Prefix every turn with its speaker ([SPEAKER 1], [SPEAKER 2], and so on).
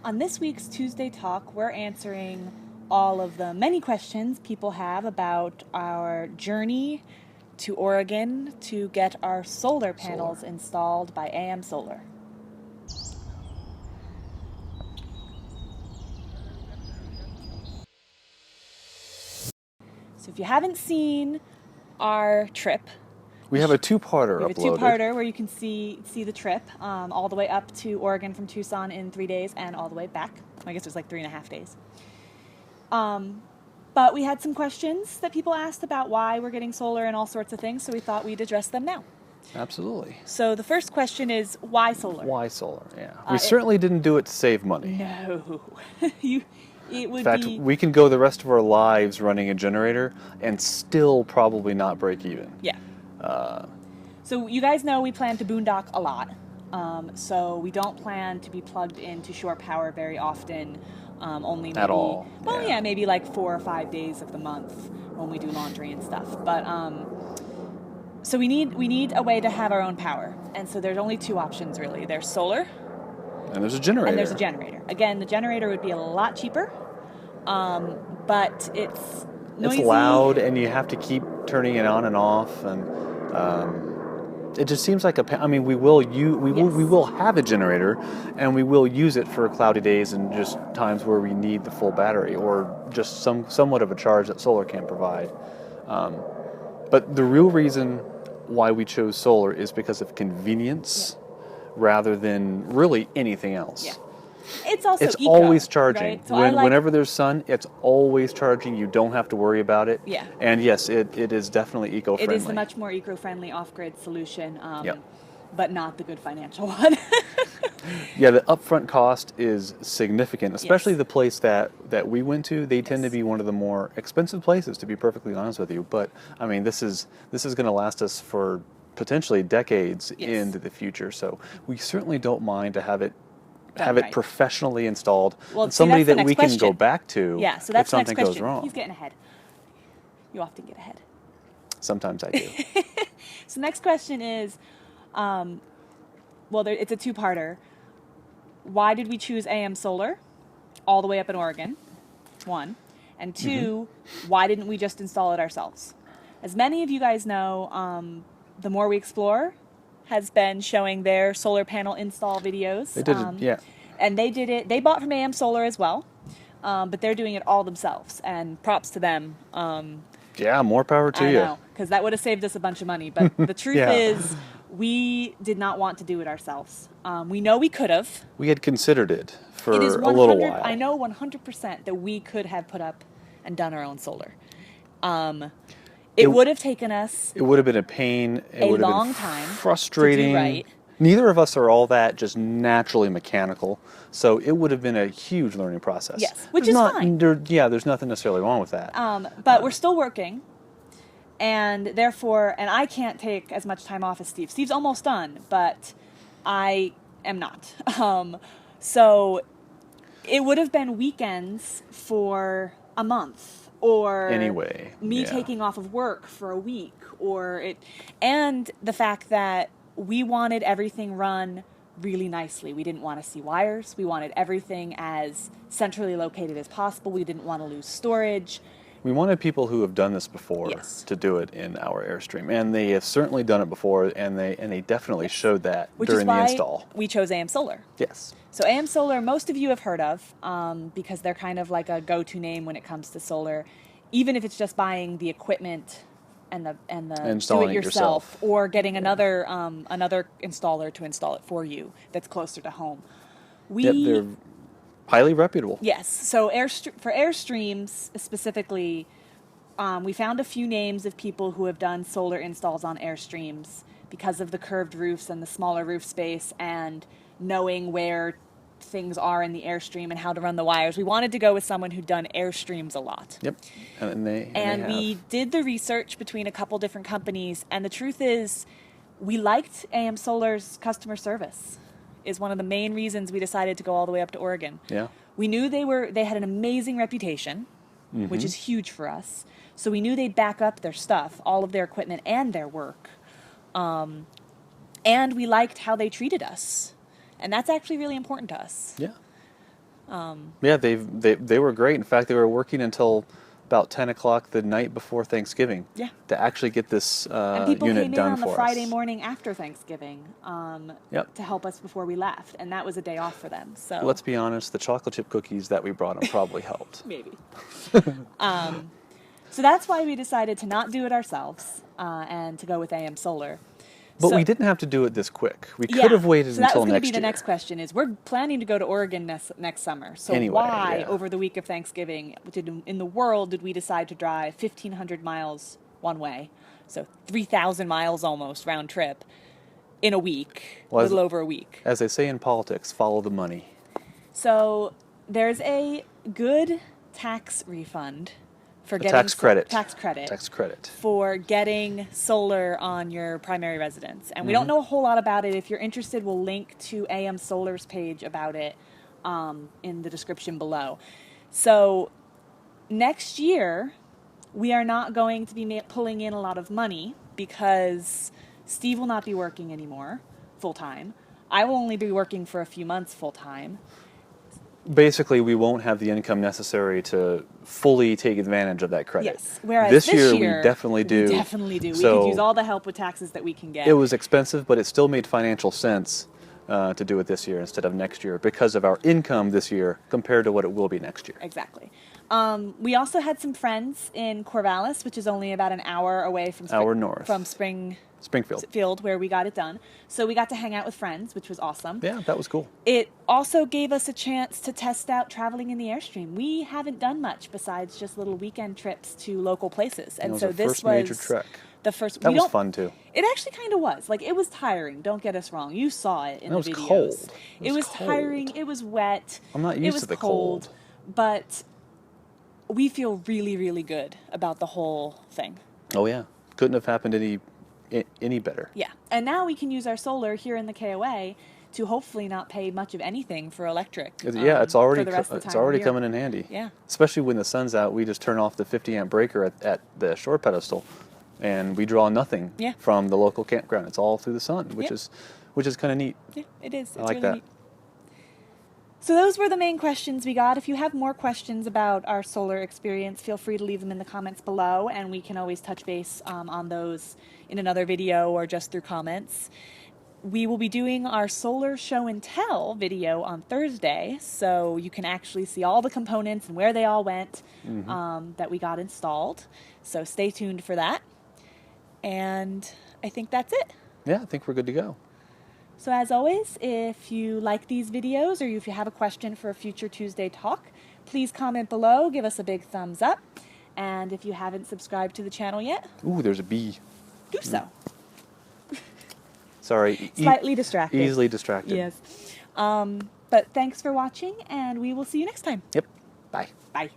[SPEAKER 1] On this week's Tuesday Talk, we're answering all of the many questions people have about our journey to Oregon to get our solar panels installed by AM Solar. So if you haven't seen our trip,
[SPEAKER 2] we have a two-parter
[SPEAKER 1] we have
[SPEAKER 2] uploaded.
[SPEAKER 1] a two-parter where you can see the trip all the way up to Oregon from Tucson in 3 days and all the way back. I guess it was like 3.5 days. But we had some questions that people asked about why we're getting solar and all sorts of things, so we thought we'd address them now.
[SPEAKER 2] Absolutely.
[SPEAKER 1] So the first question is, why solar?
[SPEAKER 2] Why solar? Yeah. We certainly didn't do it to save money.
[SPEAKER 1] No.
[SPEAKER 2] In fact, we can go the rest of our lives running a generator and still probably not break even.
[SPEAKER 1] Yeah. So you guys know we plan to boondock a lot. So we don't plan to be plugged into shore power very often. Only maybe,
[SPEAKER 2] at all.
[SPEAKER 1] Well, yeah, maybe like 4 or 5 days of the month when we do laundry and stuff. But so we need a way to have our own power, and so there's only two options really. There's solar,
[SPEAKER 2] and there's a
[SPEAKER 1] generator. Again, the generator would be a lot cheaper, but it's noisy.
[SPEAKER 2] It's loud, and you have to keep turning it on and off, and it just seems like we will have a generator, and we will use it for cloudy days and just times where we need the full battery or just somewhat of a charge that solar can provide. But the real reason why we chose solar is because of convenience rather than really anything else.
[SPEAKER 1] Yeah. It's also
[SPEAKER 2] always charging.
[SPEAKER 1] Right? So
[SPEAKER 2] whenever there's sun, it's always charging. You don't have to worry about it.
[SPEAKER 1] Yeah.
[SPEAKER 2] And yes, it is definitely eco-friendly.
[SPEAKER 1] It is a much more eco-friendly off-grid solution,
[SPEAKER 2] yep.
[SPEAKER 1] but not the good financial one.
[SPEAKER 2] Yeah, the upfront cost is significant, especially the place that we went to. They tend to be one of the more expensive places, to be perfectly honest with you. But I mean, this is going to last us for potentially decades into the future. So we certainly don't mind to have it professionally installed.
[SPEAKER 1] Well,
[SPEAKER 2] and somebody that we can go back to if something goes wrong.
[SPEAKER 1] He's getting ahead. You often get ahead.
[SPEAKER 2] Sometimes I do.
[SPEAKER 1] So next question is, it's a two-parter. Why did we choose AM Solar all the way up in Oregon? One. And two, why didn't we just install it ourselves? As many of you guys know, The More We Explore has been showing their solar panel install videos.
[SPEAKER 2] They did it, yeah.
[SPEAKER 1] And they did it. They bought from AM Solar as well, but they're doing it all themselves. And props to them.
[SPEAKER 2] Yeah, more power to you.
[SPEAKER 1] I know, because that would have saved us a bunch of money. But the truth is, we did not want to do it ourselves. We know we could have.
[SPEAKER 2] We had considered it for a little while.
[SPEAKER 1] I know 100% that we could have put up and done our own solar. It would have taken us.
[SPEAKER 2] It would have been a pain. It would have
[SPEAKER 1] long
[SPEAKER 2] been
[SPEAKER 1] time.
[SPEAKER 2] Frustrating.
[SPEAKER 1] To do right.
[SPEAKER 2] Neither of us are all that just naturally mechanical, so it would have been a huge learning process.
[SPEAKER 1] Yes, which is fine.
[SPEAKER 2] There's nothing necessarily wrong with that.
[SPEAKER 1] But we're still working, and therefore, and I can't take as much time off as Steve. Steve's almost done, but I am not. So it would have been weekends for a month, or me taking off of work for a week, and the fact that we wanted everything run really nicely. We didn't want to see wires. We wanted everything as centrally located as possible. We didn't want to lose storage.
[SPEAKER 2] We wanted people who have done this before to do it in our Airstream, and they have certainly done it before, and they definitely showed that during the install.
[SPEAKER 1] We chose AM Solar.
[SPEAKER 2] Yes.
[SPEAKER 1] So AM Solar, most of you have heard of, because they're kind of like a go-to name when it comes to solar, even if it's just buying the equipment and the
[SPEAKER 2] installing
[SPEAKER 1] do it yourself, or getting another installer to install it for you that's closer to home.
[SPEAKER 2] They're highly reputable.
[SPEAKER 1] Yes. So for Airstreams specifically, we found a few names of people who have done solar installs on Airstreams because of the curved roofs and the smaller roof space and knowing where things are in the Airstream and how to run the wires. We wanted to go with someone who'd done Airstreams a lot.
[SPEAKER 2] Yep. And
[SPEAKER 1] we did the research between a couple different companies, and the truth is we liked AM Solar's customer service. Is one of the main reasons we decided to go all the way up to Oregon.
[SPEAKER 2] Yeah.
[SPEAKER 1] We knew they had an amazing reputation, which is huge for us. So we knew they'd back up their stuff, all of their equipment and their work. And we liked how they treated us. And that's actually really important to us.
[SPEAKER 2] Yeah. Yeah, they were great. In fact, they were working until about 10 o'clock the night before Thanksgiving.
[SPEAKER 1] Yeah.
[SPEAKER 2] To actually get this
[SPEAKER 1] And people
[SPEAKER 2] unit
[SPEAKER 1] came in
[SPEAKER 2] done
[SPEAKER 1] on the
[SPEAKER 2] for
[SPEAKER 1] Friday
[SPEAKER 2] us.
[SPEAKER 1] morning after Thanksgiving
[SPEAKER 2] Yep.
[SPEAKER 1] to help us before we left, and that was a day off for them. So
[SPEAKER 2] Let's be honest, the chocolate chip cookies that we brought them probably helped.
[SPEAKER 1] maybe. So that's why we decided to not do it ourselves and to go with AM Solar.
[SPEAKER 2] But
[SPEAKER 1] So-
[SPEAKER 2] we didn't have to do it this quick. We
[SPEAKER 1] Yeah.
[SPEAKER 2] could have waited
[SPEAKER 1] so that
[SPEAKER 2] until
[SPEAKER 1] was gonna
[SPEAKER 2] next
[SPEAKER 1] be the
[SPEAKER 2] year.
[SPEAKER 1] next question is we're planning to go to Oregon next summer. So
[SPEAKER 2] Anyway,
[SPEAKER 1] why
[SPEAKER 2] yeah.
[SPEAKER 1] over the week of Thanksgiving in the world did we decide to drive 1,500 miles one way? So 3,000 miles almost round trip in a week, a
[SPEAKER 2] Well,
[SPEAKER 1] little over a week.
[SPEAKER 2] As they say in politics, follow the money.
[SPEAKER 1] So there's a good tax refund for getting
[SPEAKER 2] tax credit.
[SPEAKER 1] Tax credit.
[SPEAKER 2] Tax credit.
[SPEAKER 1] For getting solar on your primary residence. And we don't know a whole lot about it. If you're interested, we'll link to AM Solar's page about it in the description below. So next year, we are not going to be pulling in a lot of money because Steve will not be working anymore full-time. I will only be working for a few months full-time.
[SPEAKER 2] Basically, we won't have the income necessary to fully take advantage of that credit.
[SPEAKER 1] Yes. Whereas
[SPEAKER 2] this
[SPEAKER 1] year,
[SPEAKER 2] we definitely do.
[SPEAKER 1] We definitely do. We
[SPEAKER 2] So
[SPEAKER 1] could use all the help with taxes that we can get.
[SPEAKER 2] it was expensive, but it still made financial sense to do it this year instead of next year because of our income this year compared to what it will be next year.
[SPEAKER 1] Exactly. We also had some friends in Corvallis, which is only about an hour away from
[SPEAKER 2] north.
[SPEAKER 1] from Springfield, where we got it done. So we got to hang out with friends, which was awesome.
[SPEAKER 2] Yeah, that was cool.
[SPEAKER 1] It also gave us a chance to test out traveling in the Airstream. We haven't done much besides just little weekend trips to local places, and
[SPEAKER 2] It was
[SPEAKER 1] so
[SPEAKER 2] our
[SPEAKER 1] this
[SPEAKER 2] first
[SPEAKER 1] was
[SPEAKER 2] major trek.
[SPEAKER 1] the first.
[SPEAKER 2] That was fun too.
[SPEAKER 1] It actually kind of was. Like, it was tiring. Don't get us wrong. You saw it in
[SPEAKER 2] It
[SPEAKER 1] the
[SPEAKER 2] was
[SPEAKER 1] videos.
[SPEAKER 2] cold.
[SPEAKER 1] It was
[SPEAKER 2] cold.
[SPEAKER 1] tiring. It was wet.
[SPEAKER 2] I'm not
[SPEAKER 1] It
[SPEAKER 2] used
[SPEAKER 1] was
[SPEAKER 2] to the cold.
[SPEAKER 1] But we feel really, really good about the whole thing.
[SPEAKER 2] Oh yeah, couldn't have happened any better.
[SPEAKER 1] Yeah. And now we can use our solar here in the KOA to hopefully not pay much of anything for electric.
[SPEAKER 2] Yeah, it's already
[SPEAKER 1] for the rest of the
[SPEAKER 2] it's
[SPEAKER 1] time
[SPEAKER 2] already
[SPEAKER 1] we're here.
[SPEAKER 2] coming in handy.
[SPEAKER 1] Yeah.
[SPEAKER 2] Especially when the sun's out, we just turn off the 50 amp breaker at the shore pedestal, and we draw nothing
[SPEAKER 1] Yeah.
[SPEAKER 2] from the local campground. It's all through the sun, which
[SPEAKER 1] Yep.
[SPEAKER 2] is kind of neat.
[SPEAKER 1] Yeah, it is. It's
[SPEAKER 2] I like
[SPEAKER 1] really
[SPEAKER 2] that.
[SPEAKER 1] neat. So those were the main questions we got. If you have more questions about our solar experience, feel free to leave them in the comments below, and we can always touch base on those in another video or just through comments. We will be doing our solar show and tell video on Thursday, so you can actually see all the components and where they all went that we got installed. So stay tuned for that. And I think that's it.
[SPEAKER 2] Yeah, I think we're good to go.
[SPEAKER 1] So as always, if you like these videos or if you have a question for a future Tuesday talk, please comment below, give us a big thumbs up. And if you haven't subscribed to the channel yet,
[SPEAKER 2] Ooh, there's a bee.
[SPEAKER 1] do so.
[SPEAKER 2] Sorry.
[SPEAKER 1] Slightly distracted.
[SPEAKER 2] Easily distracted.
[SPEAKER 1] Yes. But thanks for watching, and we will see you next time.
[SPEAKER 2] Yep. Bye.
[SPEAKER 1] Bye.